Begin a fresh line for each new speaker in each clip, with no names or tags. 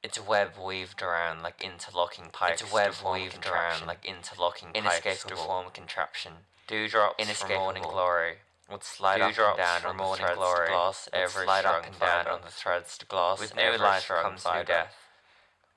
Its web weaved around like interlocking pipes. Its web weaved around like interlocking pipes. Inescapable form contraption. Dewdrops from morning glory would slide up and down on the threads to gloss every slide up and down on the threads to gloss. With new life comes new death.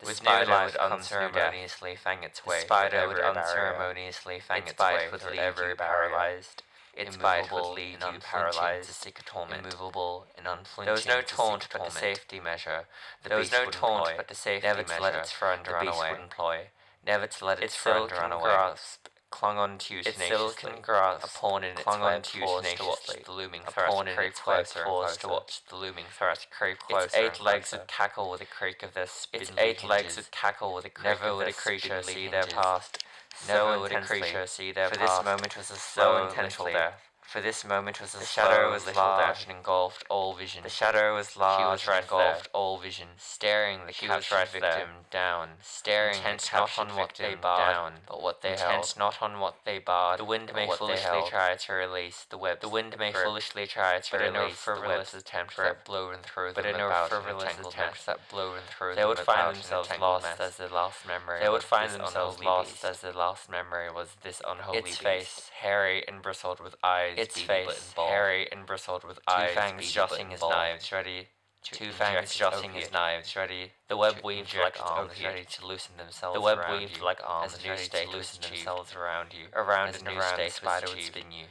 With new life would unceremoniously fang its way. The spider would unceremoniously fang its way through every paralyzed. Its bite would lead you paralyzed to seek a torment, immovable and unflinching. There was no taunt but the safety measure. There was no taunt but the safety measure. Never to let its friend run away. Never to let its friend run away. Grasp clung on to you tenaciously. Its silken grasp, a pawn in its web, paused to watch the looming threat. A pawn in its web, paused to watch the looming threat. Creep closer. Its 8 legs would cackle with a creak of their spindly hinges. Its 8 legs would cackle with a creak of their spindly hinges. Never would a creature see their past. Never would a creature see their past. For this moment was a slow and gentle death. For this moment was a shadow was large and engulfed all vision. The shadow was large and engulfed all vision. Staring the captured victim down. Staring intent not on what they barred, but what they held. Intent not on what they barred. The wind may foolishly try to release the web. The wind may foolishly try to release the web's attempt that blow and throw them about frivolous attempts that blow and throw them about. They would find themselves lost as their last memory. They would find themselves lost as their last memory was this unholy beast. Its face, hairy and bristled with eyes. Its face, hairy and bristled with eyes, fangs jutting his knives ready. Two fangs jutting his knives ready. The web weaved like arms ready to loosen themselves. The web weaved like arms ready to loosen themselves around you. Around and around the spider would spin you.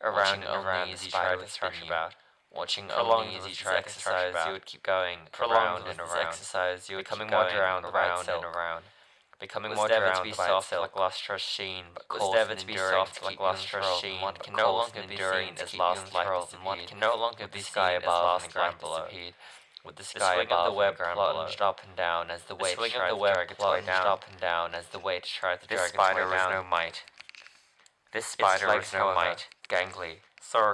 Around and around the spider would thrash about. Watching only as you try to exercise, you would keep going. Around and around. Exercise, you would becoming more drowned around and around. Becoming more drowned by soft like lustrous sheen, but cold and enduring like lustrous sheen. One can no longer be seen as last life disappeared. One can no longer be sky above and the ground below. With the sky above the web plunged up and down as the weight tried to drag its way down. Up and down as the weight tried to drag its way down. This spider was no might. This spider was no might. Gangly.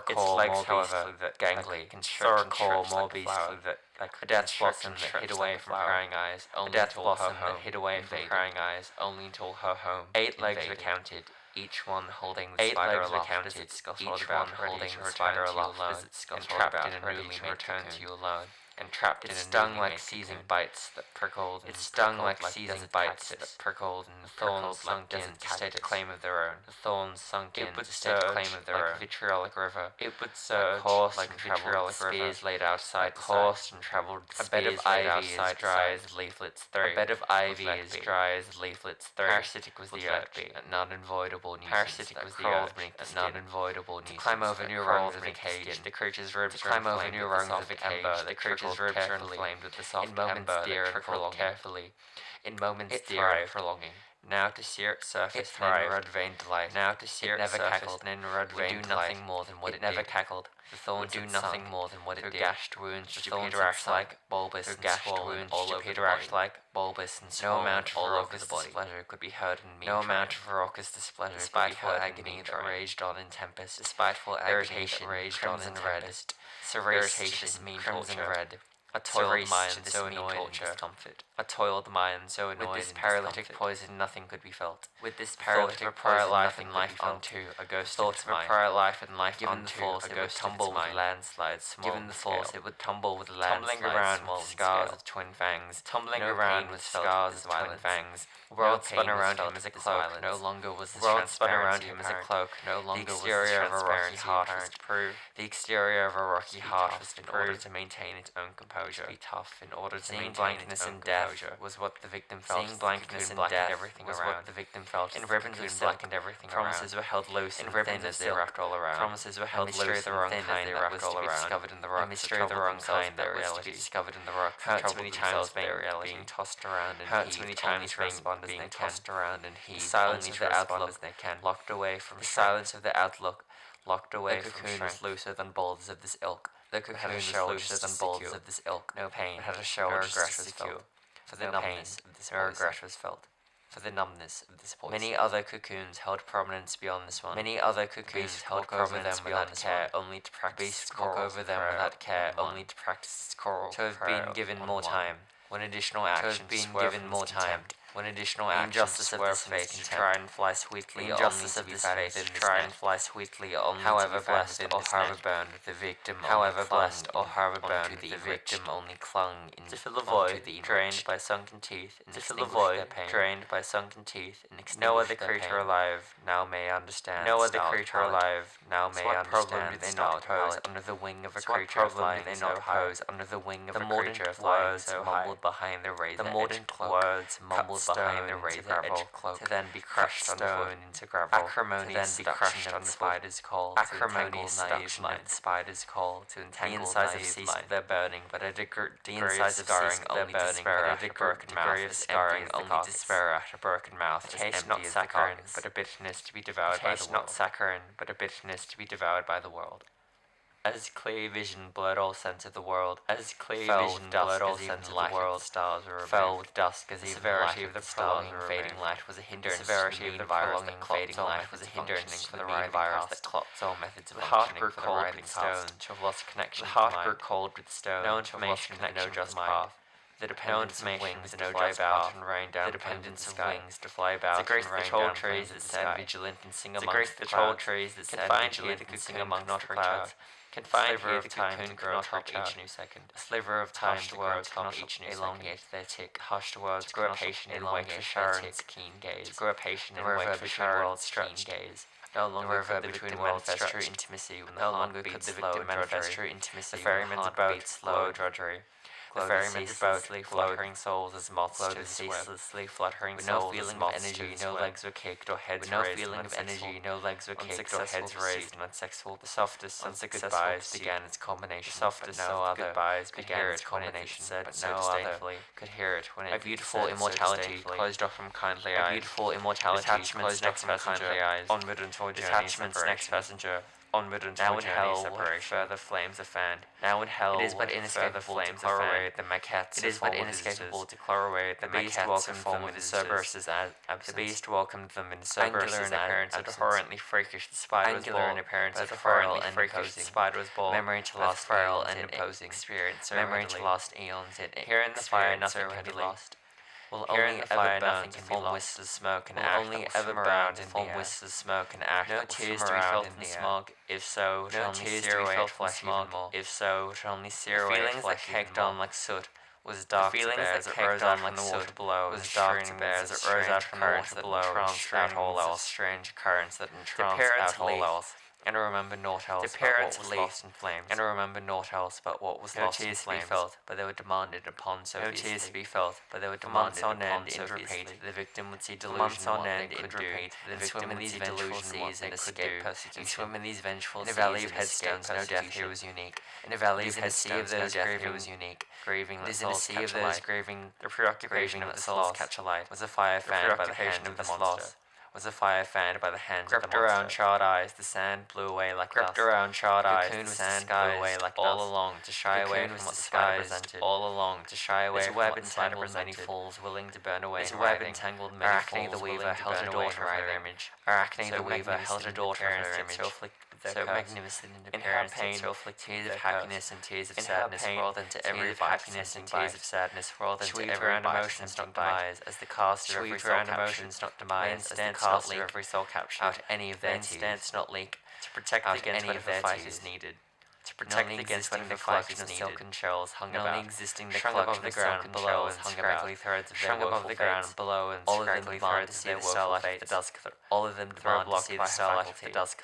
Its legs, however, gangly, sorrowful, more beastly, like a death blossom that hid away from prying eyes, only until her home. Hid away from prying eyes, only until her home. 8 legs were counted, each one holding the spider aloft as it scuttled about, holding the spider aloft as it scuttled about, ready to return to you alone. And trapped in a stung like seizing bites that prickled. It stung like seizing bites that prickled, and the thorns sunk in to state a claim of their own. The thorns sunk in to state a claim of their own. Vitriolic river. It would surge like vitriolic spears laid outside. Coursed and travelled. A bed of ivy is dry as leaflets through. A bed of ivy is dry as leaflets through. Parasitic was the earth, and non-unavoidable nuisance. Parasitic was the earth, and non-unavoidable nuisance. To climb over new rungs of a cage, the creature's ribs climb over new rungs of a cage. The creature's ribs are inflamed with the soft ember that trickled carefully. In moments dear for longing. Now to sear its surface in red-veined delight. Now to sear its surface in red-veined delight. Do nothing more than what it never cackled. The thorns would do nothing more than what it did. Her gashed wounds, stupid rash like bulbous and swollen all over the body. Like bulbous and swollen. No amount of ferocious displeasure could be heard in me. No amount of ferocious displeasure could be heard in me that raged on in tempest. The spiteful irritation raged on in tempest. Irritation mean crimson red. A toiled mind so annoyed and discomfort. A toiled mind so annoyed. With this paralytic poison nothing could be felt. With this paralytic poison life and life unto a ghost thought of a prior life and life unto a ghost tumble with landslides small. Given the force it would tumble with landslides tumbling around with scars of twin fangs. Tumbling around with scars of twin fangs. The world spun around him as a cloak. No longer was the world spun around him as a cloak. No longer was the exterior of a rocky heart was to prove. The exterior of a rocky heart was in order to maintain its own composure. Be tough in order to maintain blankness and death was what the victim felt. Seeing blankness and death everything was what the victim felt. In ribbons of silk and everything around. Promises were held loose in ribbons as they wrapped all around. Promises were held loose and thin as they wrapped all around. Discovered in the rocks. A mystery of the wrong kind that was to be discovered in the rocks. Hurt many times being tossed around and hurt many times being tossed around and heaved. The silence of the outlook locked away from the silence of the outlook. Locked away from strength looser than boulders of this ilk. The cocoon was looser than boulders of this ilk. No pain had a show no regret was felt. For the numbness of this no regret was felt. For the numbness of this poison. Many other cocoons held prominence beyond this one. Many other cocoons held prominence beyond care, only to practice walk over them without care, only to practice its coral. To have been given more time. One additional action to have been given more time. When additional actions were fate to try and fly sweetly, injustice of this fate to try and fly sweetly, however blessed or however burned, the victim, however blessed or however burned, the victim only clung in to fill the void, drained by sunken teeth, and to fill the void, drained by sunken teeth, and no other creature alive now may understand. No other creature alive now may understand. What problem do they not pose under the wing of a creature flying so high? Under the wing of a creature flying so high. Mumbled behind the razor, the mordant words mumbled behind the razor gravel, to then be crushed stone into gravel, acrimonious to then be crushed on spider's call, acrimonious seduction on spider's call, to entangle the insides have ceased their burning, but a degree of scarring only despair at a broken mouth, degree of scarring only despair at a broken mouth, a taste not saccharine, but a bitterness to be devoured by the world, not saccharine, but a bitterness to be devoured by the world. As clear vision blurred all sense of the world, as clear vision blurred all sense of the world, stars were fell with dusk as even the severity of the prolonging fading light was a hindrance. The severity of the prolonging fading light was a hindrance for the writing virus that clots all methods of functioning for the writing stone to have lost connection. The heart grew cold with stone. No information, no just path. The dependence of wings to fly about and rain down. The dependence of wings to fly about and rain down. The grace the tall trees that stand vigilant and sing amongst the tall trees that stand vigilant and sing amongst the clouds. Confined here, the cocoon grow top each new second. A sliver of time to grow top each new elongate their tick. Hushed words to grow patient and wait for Sharon's keen gaze. To grow patient and wait for Sharon's keen gaze. No longer could the victim manifest true intimacy. No longer could the victim manifest true intimacy. The ferryman's boat, slow drudgery. The ferryman's boat, fluttering souls as moths floated ceaselessly, fluttering souls as moths. With no feeling of energy, no legs were kicked or heads raised. With no feeling of energy, no legs were kicked or heads raised. And unsuccessful, the softest goodbyes began its culmination. The softest goodbyes began its culmination. But no other could hear it when it. A beautiful immortality closed off from kindly eyes. A beautiful immortality closed off from kindly eyes. Onward until detachment's next passenger. Onward until journey separation. Further flames are fanned. Now in hell, it is but inescapable to clore away the maquettes. It is but inescapable to clore away the maquettes and form with the Cerberus's absence. The beast welcomed them in Cerberus's absence. Angular in appearance, abhorrently freakish, the spider was born. Angular in appearance, abhorrently freakish, the spider was born. Memory to last frail and imposing experience. Memory to last eons. Here in the fire, nothing can be lost. Will only ever burn to form wisps of smoke and ash. Will only ever burn to form wisps of smoke and ash. No tears to be felt from smog. If so, no tears to be felt from smog. If so, only sear away. Feelings that caked on like soot was dark to bear as it rose out from the water below. Was dark to bear as it rose out from the water below. Entranced out all else. Strange currents that entranced out all else. And remember naught else but what was lost in flames. And remember naught else but what was lost in flames. No tears to be felt, but they were demanded upon so fiercely. No tears to be felt, but they were demanded upon so fiercely. The victim would see delusion months on end they could do. The victim would see delusion what they could do. And swim in these vengeful seas. In a valley of headstones, no death here was unique. In a valley of headstones, no death here was unique. Grieving that souls catch a light. The preoccupation of the souls catch a light. Was a fire fanned by the hand of the monster. Was a fire fanned by the hands of the monster. Crept around charred eyes, the sand blew away like dust. Crept around charred eyes, the sand blew away like all dust. Along to shy away from what the sky presented. All along to shy away from what the sky presented. Many falls willing to burn away. This web entangled many Arachne the Weaver held a daughter of her image. Arachne the Weaver held a daughter of her image. So magnificent in appearance, tears of happiness and tears of sadness rolled into every happiness and tears of sadness rolled into every emotions not demise as the cast of every soul emotions not demise as the cast of every soul captured out any of their tears not leak to protect against any of their fight is needed. To protect against when the collection of silken shells hung about, shrunk above the ground below and scraggly threads of their woeful fates. All of them demand to see the starlight of the dusk. All of them demand to see the starlight of the dusk.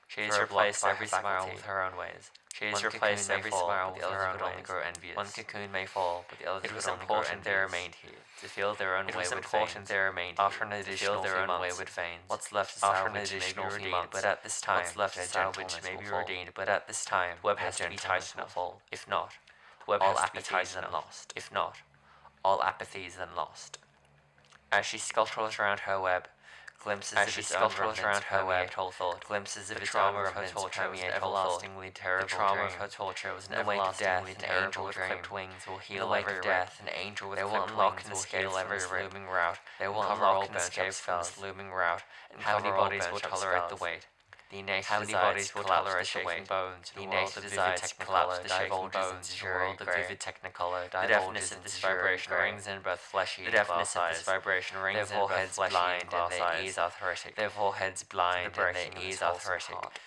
She has replaced every smile with her own ways. She has replaced every smile with her own ways. One cocoon may fall, but the others would only grow envious. It was important they remained here, to feel their own wayward veins. After an additional few months, what's left is salvage may be redeemed, but at this time, what's left is salvage may be redeemed, but at this time, the web has to be tightened fall. If not, the web all apathies then lost. If not, all apathies then lost. As she scuttles around her web, glimpses of its own around her web, glimpses of its trauma of her torture was an everlastingly terrible dream. The trauma of her torture was an everlastingly terrible dream. An angel with clipped wings will heal every death. An angel with clipped wings will heal every looming route. They will unlock and escape from this looming route. And how many bodies will tolerate the weight? The innate
how many
desire
bodies
to
will
collapse
tolerate
the
shaking
shaking
bone to
the
the
innate
world of
desire
vivid
to collapse
technicolor
the shaking
divulges
bones
into
to
the
jury
world of
grey.
vivid technicolor
The
divulges
deafness of
into
this
jury
vibration
grey.
rings in both fleshy
The
and
deafness
glass
of
eyes.
this vibration rings in
Therefore
both
heads
fleshy
blind
and glass
and their
eyes.
ears arthritic.
Therefore heads blind
To the
and their
breaking of
ears
his wholesome
arthritic.
heart.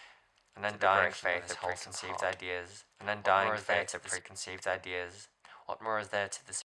An
To the
undying
breaking of
faith
his
of
wholesome
preconceived
heart.
ideas. An
What more
undying
is there
faith
to
of
this
preconceived ideas. What more is there to this